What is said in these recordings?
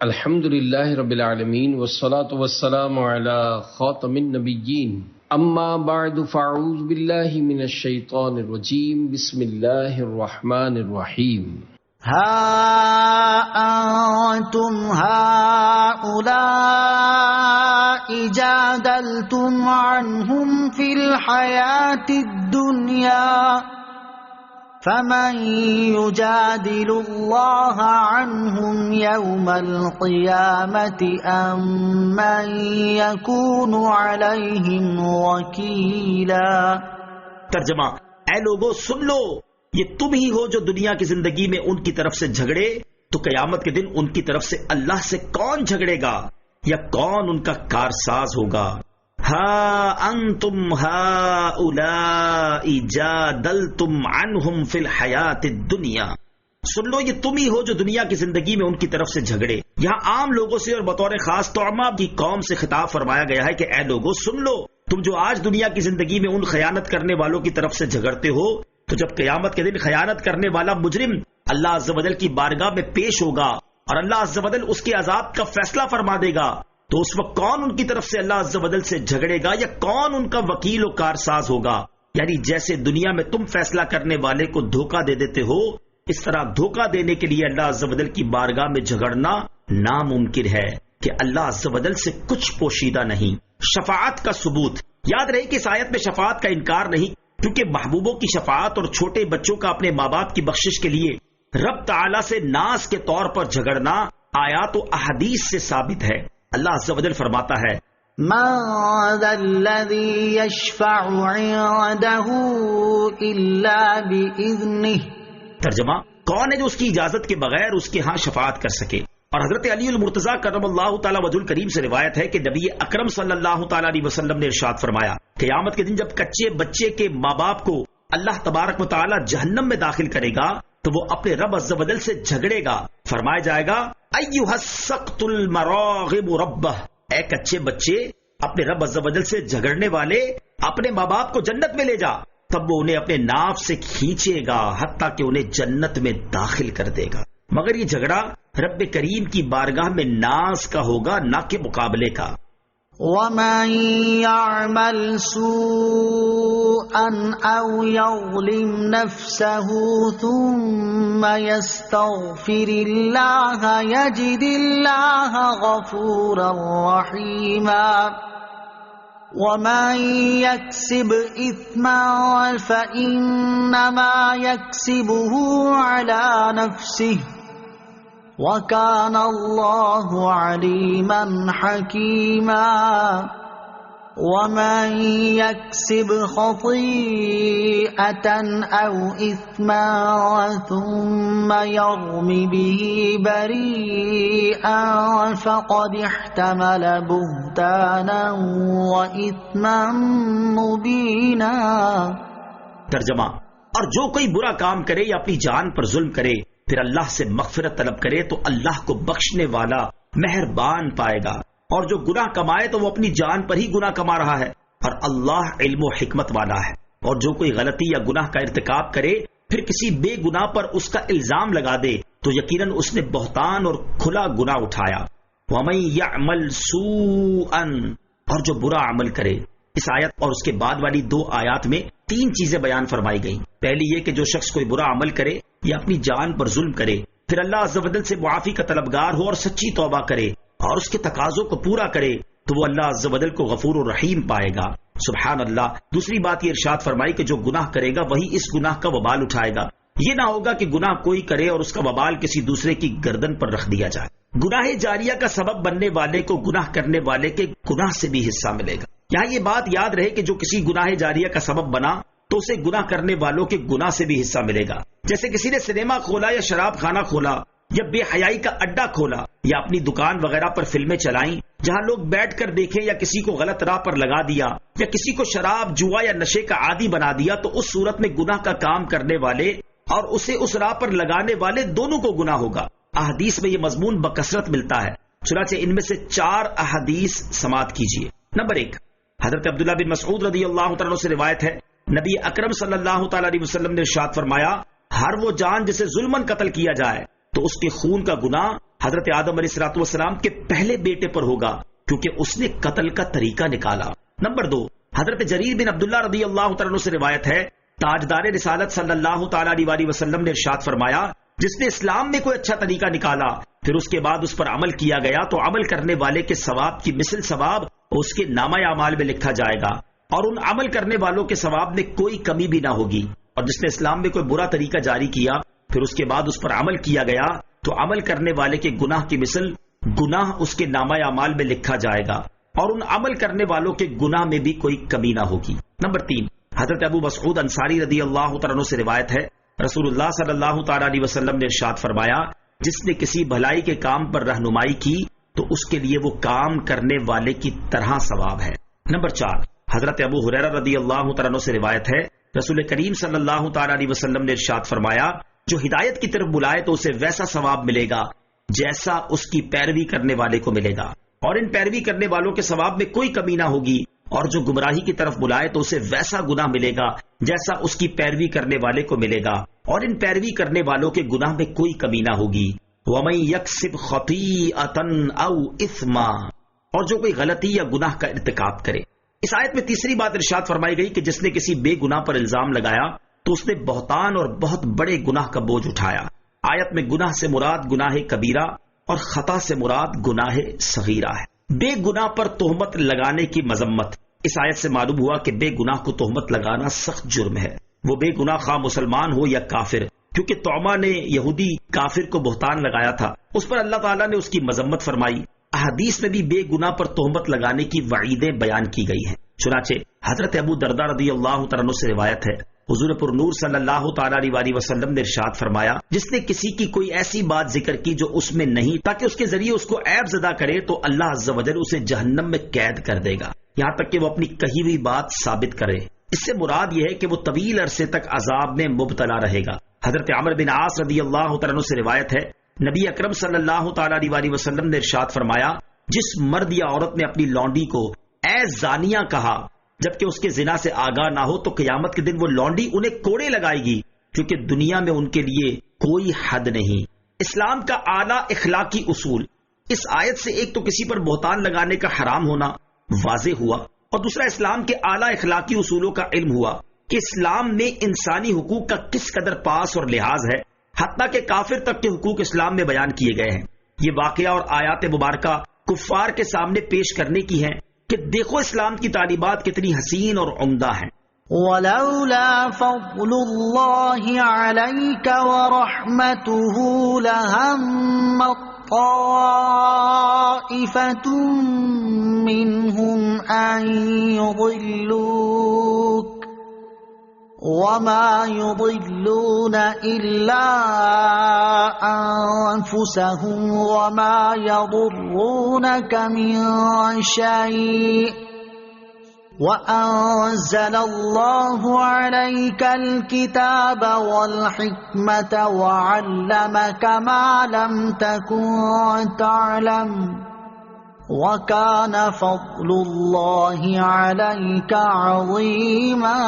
الحمد للہ رب العالمین والصلاة والسلام علی خاتم النبیین اما بعد فاعوذ باللہ من الشیطان الرجیم بسم اللہ الرحمن الرحیم ها أنتم هؤلاء جادلتم عنهم في الحياة الدنيا فمن يجادل الله عنهم يوم القيامة أم من يكون عليهم وكيلا۔ ترجمہ: اے لوگو سن لو، یہ تم ہی ہو جو دنیا کی زندگی میں ان کی طرف سے جھگڑے، تو قیامت کے دن ان کی طرف سے اللہ سے کون جھگڑے گا یا کون ان کا کارساز ہوگا؟ ہا انتم ہؤلاء جادلتم عنہم فی الحیاۃ الدنیا، سن لو یہ تم ہی ہو جو دنیا کی زندگی میں ان کی طرف سے جھگڑے۔ یہاں عام لوگوں سے اور بطور خاص تعمیٰ کی قوم سے خطاب فرمایا گیا ہے کہ اے لوگو سن لو، تم جو آج دنیا کی زندگی میں ان خیانت کرنے والوں کی طرف سے جھگڑتے ہو، تو جب قیامت کے دن خیانت کرنے والا مجرم اللہ عز و جل کی بارگاہ میں پیش ہوگا اور اللہ عز و جل اس کے عذاب کا فیصلہ فرما دے گا، تو اس وقت کون ان کی طرف سے اللہ عز و جل سے جھگڑے گا یا کون ان کا وکیل و کارساز ہوگا؟ یعنی جیسے دنیا میں تم فیصلہ کرنے والے کو دھوکہ دے دیتے ہو، اس طرح دھوکہ دینے کے لیے اللہ عز و جل کی بارگاہ میں جھگڑنا ناممکن ہے کہ اللہ عز و جل سے کچھ پوشیدہ نہیں۔ شفاعت کا ثبوت، یاد رہے کہ اس آیت میں شفاعت کا انکار نہیں، کیونکہ محبوبوں کی شفاعت اور چھوٹے بچوں کا اپنے ماں باپ کی بخشش کے لیے رب تعالی سے ناز کے طور پر جھگڑنا آیات و احادیث سے ثابت ہے۔ اللہ عز و جل فرماتا ہے من ذا الذی یشفع عنده الا بإذنہ، ترجمہ: کون ہے جو اس کی اجازت کے بغیر اس کے ہاں شفاعت کر سکے؟ اور حضرت علی المرتضیٰ کرم اللہ تعالی وجہ الکریم سے روایت ہے کہ نبی اکرم صلی اللہ تعالی علیہ وسلم نے ارشاد فرمایا، قیامت کے دن جب کچے بچے کے ماں باپ کو اللہ تبارک و تعالی جہنم میں داخل کرے گا تو وہ اپنے رب عز و جل سے جھگڑے گا، فرمایا جائے گا ایھا السقط المراغب ربہ، اے کچے بچے اپنے رب عز و جل سے جھگڑنے والے اپنے ماں باپ کو جنت میں لے جا، تب وہ انہیں اپنے ناف سے کھینچے گا حتیٰ کہ انہیں جنت میں داخل کر دے گا، مگر یہ جھگڑا رب کریم کی بارگاہ میں ناز کا ہوگا نہ کہ مقابلے کا۔ وَمَن يَعْمَلْ سُوءًا أَوْ يَظْلِمْ نَفْسَهُ ثُمَّ يَسْتَغْفِرِ اللَّهَ يَجِدِ اللَّهَ غَفُورًا رَّحِيمًا وَمَن يَكْسِبْ إِثْمًا فَإِنَّمَا يَكْسِبُهُ عَلَى نَفْسِهِ وَكَانَ اللَّهُ عَلِيمًا حَكِيمًا وَمَن يَكْسِبْ خَطِيئَةً أَوْ إِثْمًا ثُمَّ يَرْمِ بِهِ بَرِيئًا فَقَدِ احْتَمَلَ بُهْتَانًا وَإِثْمًا مُبِينًا۔ ترجمہ: اور جو کوئی برا کام کرے یا اپنی جان پر ظلم کرے پھر اللہ سے مغفرت طلب کرے تو اللہ کو بخشنے والا مہربان پائے گا، اور جو گناہ کمائے تو وہ اپنی جان پر ہی گناہ کما رہا ہے، اور اللہ علم و حکمت والا ہے۔ اور جو کوئی غلطی یا گناہ کا ارتکاب کرے پھر کسی بے گناہ پر اس کا الزام لگا دے تو یقیناً اس نے بہتان اور کھلا گناہ اٹھایا۔ وَمَن يَعْمَلْ سُوءًا، اور جو برا عمل کرے۔ اس آیت اور اس کے بعد والی دو آیات میں تین چیزیں بیان فرمائی گئیں۔ پہلی یہ کہ جو شخص کوئی برا عمل کرے یا اپنی جان پر ظلم کرے پھر اللہ عز و جل سے معافی کا طلبگار ہو اور سچی توبہ کرے اور اس کے تقاضوں کو پورا کرے تو وہ اللہ عز و جل کو غفور و رحیم پائے گا۔ سبحان اللہ۔ دوسری بات یہ ارشاد فرمائی کہ جو گناہ کرے گا وہی اس گناہ کا وبال اٹھائے گا، یہ نہ ہوگا کہ گناہ کوئی کرے اور اس کا وبال کسی دوسرے کی گردن پر رکھ دیا جائے۔ گناہ جاریہ کا سبب بننے والے کو گناہ کرنے والے کے گناہ سے بھی حصہ ملے گا۔ یہاں یہ بات یاد رہے کہ جو کسی گناہ جاریہ کا سبب بنا تو اسے گناہ کرنے والوں کے گناہ سے بھی حصہ ملے گا۔ جیسے کسی نے سنیما کھولا یا شراب خانہ کھولا یا بے حیائی کا اڈا کھولا یا اپنی دکان وغیرہ پر فلمیں چلائیں جہاں لوگ بیٹھ کر دیکھیں، یا کسی کو غلط راہ پر لگا دیا یا کسی کو شراب جوا یا نشے کا عادی بنا دیا، تو اس صورت میں گناہ کا کام کرنے والے اور اسے اس راہ پر لگانے والے دونوں کو گناہ ہوگا۔ احادیث میں یہ مضمون بکثرت ملتا ہے، چنانچہ ان میں سے 4 احادیث سماعت کیجیے۔ نمبر 1، حضرت عبداللہ بن مسعود رضی اللہ تعالیٰ سے روایت ہے، نبی اکرم صلی اللہ تعالی علیہ وسلم نے ارشاد فرمایا، ہر وہ جان جسے ظلماً قتل کیا جائے تو اس کے خون کا گناہ حضرت آدم علیہ الصلوۃ والسلام کے پہلے بیٹے پر ہوگا کیونکہ اس نے قتل کا طریقہ نکالا۔ نمبر 2، حضرت جریر بن عبداللہ رضی اللہ تعالیٰ عنہ سے روایت ہے، تاجدار رسالت صلی اللہ تعالیٰ علیہ وسلم نے ارشاد فرمایا، جس نے اسلام میں کوئی اچھا طریقہ نکالا پھر اس کے بعد اس پر عمل کیا گیا تو عمل کرنے والے کے ثواب کی مثل ثواب اس کے نامہ اعمال میں لکھا جائے گا، اور ان عمل کرنے والوں کے ثواب میں کوئی کمی بھی نہ ہوگی۔ اور جس نے اسلام میں کوئی برا طریقہ جاری کیا پھر اس کے بعد اس پر عمل کیا گیا تو عمل کرنے والے کے گناہ کی مثل گناہ اس کے نامہ اعمال میں لکھا جائے گا، اور ان عمل کرنے والوں کے گناہ میں بھی کوئی کمی نہ ہوگی۔ نمبر 3، حضرت ابو مسعود انصاری رضی اللہ تعالیٰ عنہ سے روایت ہے، رسول اللہ صلی اللہ تعالیٰ علیہ وسلم نے ارشاد فرمایا، جس نے کسی بھلائی کے کام پر رہنمائی کی تو اس کے لیے وہ کام کرنے والے کی طرح ثواب ہے۔ نمبر 4، حضرت ابو ہریرہ رضی اللہ تعالیٰ عنہ سے روایت ہے، رسول کریم صلی اللہ تعالیٰ علیہ وسلم نے ارشاد فرمایا، جو ہدایت کی طرف بلائے تو اسے ویسا ثواب ملے گا جیسا اس کی پیروی کرنے والے کو ملے گا، اور ان پیروی کرنے والوں کے ثواب میں کوئی کمی نہ ہوگی، اور جو گمراہی کی طرف بلائے تو اسے ویسا گناہ ملے گا جیسا اس کی پیروی کرنے والے کو ملے گا، اور ان پیروی کرنے والوں کے گناہ میں کوئی کمی نہ ہوگی۔ وَمَن يَكْسِبْ خَطِيئَةً أَوْ إِثْمًا، اور جو کوئی غلطی یا گناہ کا ارتکاب کرے۔ اس آیت میں تیسری بات ارشاد فرمائی گئی کہ جس نے کسی بے گناہ پر الزام لگایا تو اس نے بہتان اور بہت بڑے گناہ کا بوجھ اٹھایا۔ آیت میں گناہ سے مراد گناہ کبیرہ اور خطا سے مراد گناہ صغیرہ ہے۔ بے گناہ پر تہمت لگانے کی مذمت، اس آیت سے معلوم ہوا کہ بے گناہ کو تہمت لگانا سخت جرم ہے، وہ بے گناہ خواہ مسلمان ہو یا کافر، کیونکہ طعمہ نے یہودی کافر کو بہتان لگایا تھا، اس پر اللہ تعالیٰ نے اس کی مذمت فرمائی۔ احادیث میں بھی بے گناہ پر تہمت لگانے کی وعیدیں بیان کی گئی ہیں۔ چنانچہ حضرت ابو درداء رضی اللہ تعالیٰ عنہ سے روایت ہے، حضور پر نور صلی اللہ تعالیٰ علیہ وسلم نے ارشاد فرمایا، جس نے کسی کی کوئی ایسی بات ذکر کی جو اس میں نہیں تاکہ اس کے ذریعے اس کو عیب زدہ کرے تو اللہ عز و جل اسے جہنم میں قید کر دے گا یہاں تک کہ وہ اپنی کہی ہوئی بات ثابت کرے۔ اس سے مراد یہ ہے کہ وہ طویل عرصے تک عذاب میں مبتلا رہے گا۔ حضرت عمرو بن عاص رضی اللہ تعالیٰ عنہ سے روایت ہے، نبی اکرم صلی اللہ تعالیٰ علیہ وسلم نے ارشاد فرمایا، جس مرد یا عورت نے اپنی لونڈی کو اے زانیہ کہا جبکہ اس کے زنا سے آگاہ نہ ہو تو قیامت کے دن وہ لونڈی انہیں کوڑے لگائے گی، کیونکہ دنیا میں ان کے لیے کوئی حد نہیں۔ اسلام کا اعلیٰ اخلاقی اصول، اس آیت سے ایک تو کسی پر بہتان لگانے کا حرام ہونا واضح ہوا، اور دوسرا اسلام کے اعلیٰ اخلاقی اصولوں کا علم ہوا کہ اسلام میں انسانی حقوق کا کس قدر پاس اور لحاظ ہے، حتیٰ کہ کافر تک کے حقوق اسلام میں بیان کیے گئے ہیں۔ یہ واقعہ اور آیات مبارکہ کفار کے سامنے پیش کرنے کی ہیں کہ دیکھو اسلام کی تعلیمات کتنی حسین اور عمدہ ہیں۔ وَلَوْلَا فَضْلُ اللَّهِ عَلَيْكَ وَرَحْمَتُهُ لَهَمَّتْ طَائِفَةٌ مِّنْهُمْ أَن يُضِلُّوكَ وَمَا يُضِلُّونَ إِلَّا أَنفُسَهُمْ وَمَا يَضُرُّونَكَ مِن شَيْءٍ وَأَنزَلَ اللَّهُ عَلَيْكَ الْكِتَابَ وَالْحِكْمَةَ وَعَلَّمَكَ مَا لَمْ تَكُن تَعْلَمُ وَكَانَ فَضْلُ اللَّهِ عَلَيْكَ عَظِيمًا۔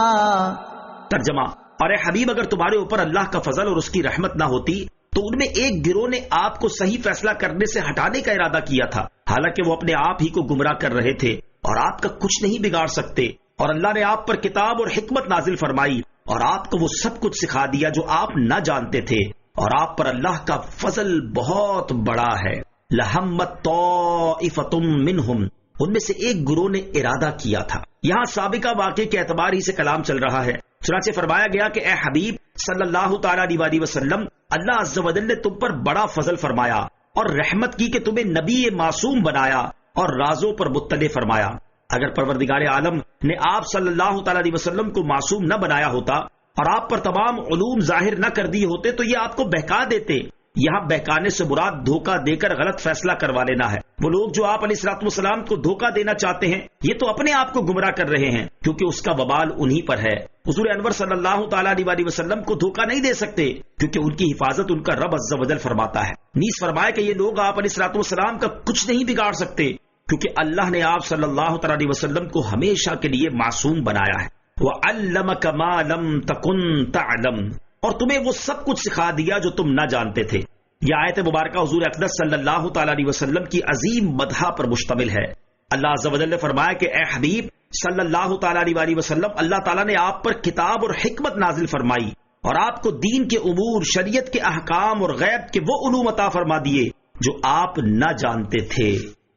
ترجمہ، اور اے حبیب اگر تمہارے اوپر اللہ کا فضل اور اس کی رحمت نہ ہوتی تو ان میں ایک گروہ نے آپ کو صحیح فیصلہ کرنے سے ہٹانے کا ارادہ کیا تھا، حالانکہ وہ اپنے آپ ہی کو گمراہ کر رہے تھے اور آپ کا کچھ نہیں بگاڑ سکتے، اور اللہ نے آپ پر کتاب اور حکمت نازل فرمائی اور آپ کو وہ سب کچھ سکھا دیا جو آپ نہ جانتے تھے، اور آپ پر اللہ کا فضل بہت بڑا ہے۔ لَهَمَّتْ طَائِفَةٌ مِّنْهُمْ، ان میں سے ایک گروہ نے ارادہ کیا تھا۔ یہاں سابقہ واقعے کے اعتبار ہی سے کلام چل رہا ہے، چنانچہ فرمایا گیا کہ اے حبیب صلی اللہ تعالیٰ علیہ وسلم، اللہ عز و جل نے تم پر بڑا فضل فرمایا اور رحمت کی کہ تمہیں نبی معصوم بنایا اور رازوں پر مطلع فرمایا۔ اگر پروردگار عالم نے آپ صلی اللہ تعالیٰ علیہ وسلم کو معصوم نہ بنایا ہوتا اور آپ پر تمام علوم ظاہر نہ کر دیے ہوتے تو یہ آپ کو بہکا دیتے۔ یہاں بہکانے سے مراد دھوکہ دے کر غلط فیصلہ کروا لینا ہے۔ وہ لوگ جو آپ علیہ الصلوۃ والسلام کو دھوکہ دینا چاہتے ہیں یہ تو اپنے آپ کو گمراہ کر رہے ہیں، کیونکہ اس کا وبال انہی پر ہے۔ حضور انور صلی اللہ تعالیٰ علیہ وسلم کو دھوکہ نہیں دے سکتے کیونکہ ان کی حفاظت ان کا رب عز و جل فرماتا ہے۔ نیز فرمایا کہ یہ لوگ آپ علیہ الصلوۃ والسلام کا کچھ نہیں بگاڑ سکتے کیونکہ اللہ نے آپ صلی اللہ تعالیٰ علیہ وسلم کو ہمیشہ کے لیے معصوم بنایا ہے۔ وَعَلَّمَكَ مَا لَمْ تَكُن تَعْلَمْ، اور تمہیں وہ سب کچھ سکھا دیا جو تم نہ جانتے تھے۔ یہ آیت مبارکہ حضور اقدس صلی اللہ تعالی علیہ وسلم کی عظیم مدح پر مشتمل ہے۔ اللہ عز و جل نے فرمایا کہ اے حبیب صلی اللہ تعالی علیہ وسلم، اللہ تعالیٰ نے آپ پر کتاب اور حکمت نازل فرمائی اور آپ کو دین کے امور، شریعت کے احکام اور غیب کے وہ علوم عطا فرما دیے جو آپ نہ جانتے تھے۔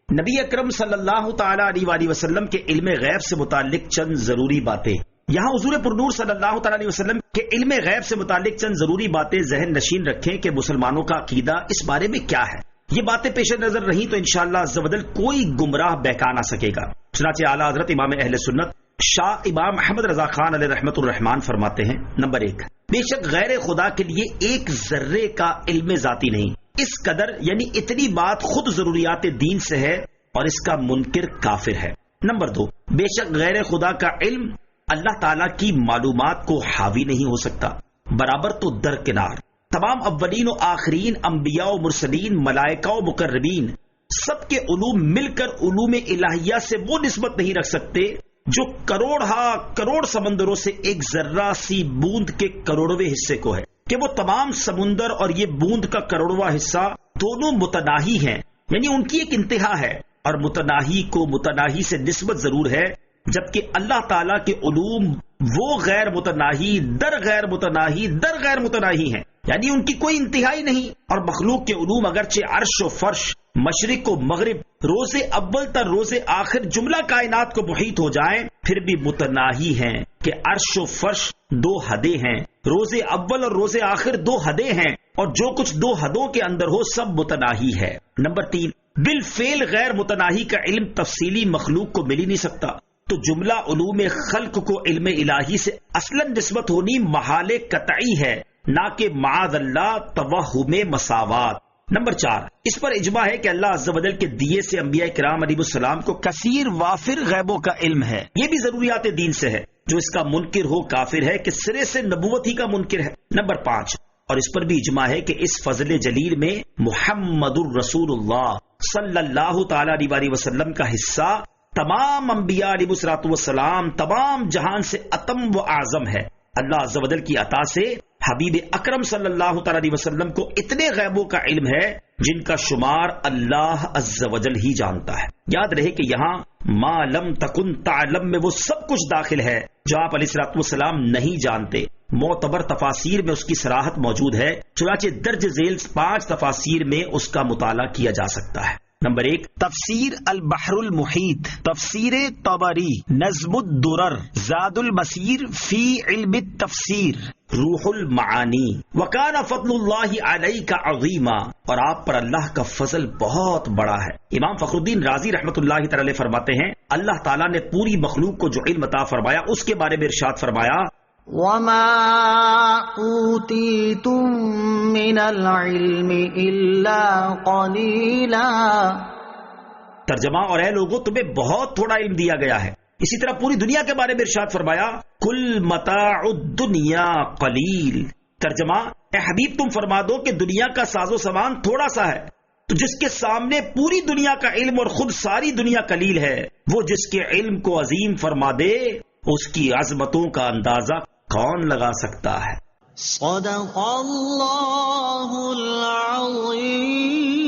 نبی اکرم صلی اللہ تعالی علیہ وسلم کے علم غیب سے متعلق چند ضروری باتیں۔ یہاں حضور پرنور صلی اللہ تعالی علیہ وسلم کے علم غیب سے متعلق چند ضروری باتیں ذہن نشین رکھیں کہ مسلمانوں کا عقیدہ اس بارے میں کیا ہے۔ یہ باتیں پیش نظر رہیں تو انشاءاللہ عز و جل کوئی گمراہ بہکا نہ سکے گا۔ چنانچہ اعلیٰ حضرت امام اہل سنت شاہ امام احمد رضا خان علیہ رحمت الرحمان فرماتے ہیں، نمبر 1، بے شک غیر خدا کے لیے ایک ذرے کا علم ذاتی نہیں، اس قدر یعنی اتنی بات خود ضروریات دین سے ہے اور اس کا منکر کافر ہے۔ نمبر 2، بے شک غیر خدا کا علم اللہ تعالیٰ کی معلومات کو حاوی نہیں ہو سکتا، برابر تو درکنار۔ تمام اولین و آخرین، انبیاء و مرسلین، ملائکہ و مقربین، سب کے علوم مل کر علوم الہیہ سے وہ نسبت نہیں رکھ سکتے جو کروڑ سمندروں سے ایک ذرہ سی بوند کے کروڑویں حصے کو ہے، کہ وہ تمام سمندر اور یہ بوند کا کروڑواں حصہ دونوں متناہی ہیں، یعنی ان کی ایک انتہا ہے، اور متناہی کو متناہی سے نسبت ضرور ہے، جبکہ اللہ تعالیٰ کے علوم وہ غیر متناہی در غیر متناہی در غیر متناہی ہیں، یعنی ان کی کوئی انتہائی نہیں۔ اور مخلوق کے علوم اگرچہ عرش و فرش، مشرق و مغرب، روز اول تا روز آخر جملہ کائنات کو محیط ہو جائیں، پھر بھی متناہی ہیں کہ عرش و فرش 2 حدیں ہیں، روز اول اور روز آخر 2 حدیں ہیں، اور جو کچھ 2 حدوں کے اندر ہو سب متناہی ہے۔ نمبر 3، بالفعل غیر متناہی کا علم تفصیلی مخلوق کو مل ہی نہیں سکتا، تو جملہ علوم خلق کو علم الہی سے اصلاً نسبت ہونی محال قطعی ہے، نہ کہ معاذ اللہ توہم مساوات۔ نمبر 4، اس پر اجماع ہے کہ اللہ عز و جل کے دیے سے انبیاء کرام علیہ السلام کو کثیر وافر غیبوں کا علم ہے، یہ بھی ضروریات دین سے ہے۔ جو اس کا منکر ہو کافر ہے کہ سرے سے نبوت ہی کا منکر ہے۔ نمبر 5، اور اس پر بھی اجماع ہے کہ اس فضل جلیل میں محمد الرسول اللہ صلی اللہ تعالی علیہ وسلم کا حصہ تمام انبیاء علیہ السلام تمام جہان سے اتم و اعظم ہے۔ اللہ عز و جل کی عطا سے حبیب اکرم صلی اللہ تعالی علیہ وسلم کو اتنے غیبوں کا علم ہے جن کا شمار اللہ عز و جل ہی جانتا ہے۔ یاد رہے کہ یہاں ما لم تکن تعلم میں وہ سب کچھ داخل ہے جو آپ علیہ السلام نہیں جانتے۔ معتبر تفاسیر میں اس کی صراحت موجود ہے، چنانچہ درج ذیل 5 تفاسیر میں اس کا مطالعہ کیا جا سکتا ہے۔ نمبر 1، تفسیر البحر المحیط، تفسیر طبری، نظم الدرر، زاد المسیر فی علم التفسیر، روح المعانی، وکان فضل اللہ علیک عظیما، اور آپ پر اللہ کا فضل بہت بڑا ہے۔ امام فخر الدین رازی رحمۃ اللہ تعالی فرماتے ہیں اللہ تعالیٰ نے پوری مخلوق کو جو علم عطا فرمایا اس کے بارے میں ارشاد فرمایا، وَمَا أُوتِيتُم مِّنَ الْعِلْمِ إِلَّا قَلِيلًا۔ ترجمہ، اور اے لوگوں تمہیں بہت تھوڑا علم دیا گیا ہے۔ اسی طرح پوری دنیا کے بارے میں ارشاد فرمایا، کل متاع الدنیا قلیل۔ ترجمہ، اے حبیب تم فرما دو کہ دنیا کا ساز و سامان تھوڑا سا ہے، تو جس کے سامنے پوری دنیا کا علم اور خود ساری دنیا قلیل ہے، وہ جس کے علم کو عظیم فرما دے اس کی عظمتوں کا اندازہ کون لگا سکتا ہے؟ صدق اللہ العظیم۔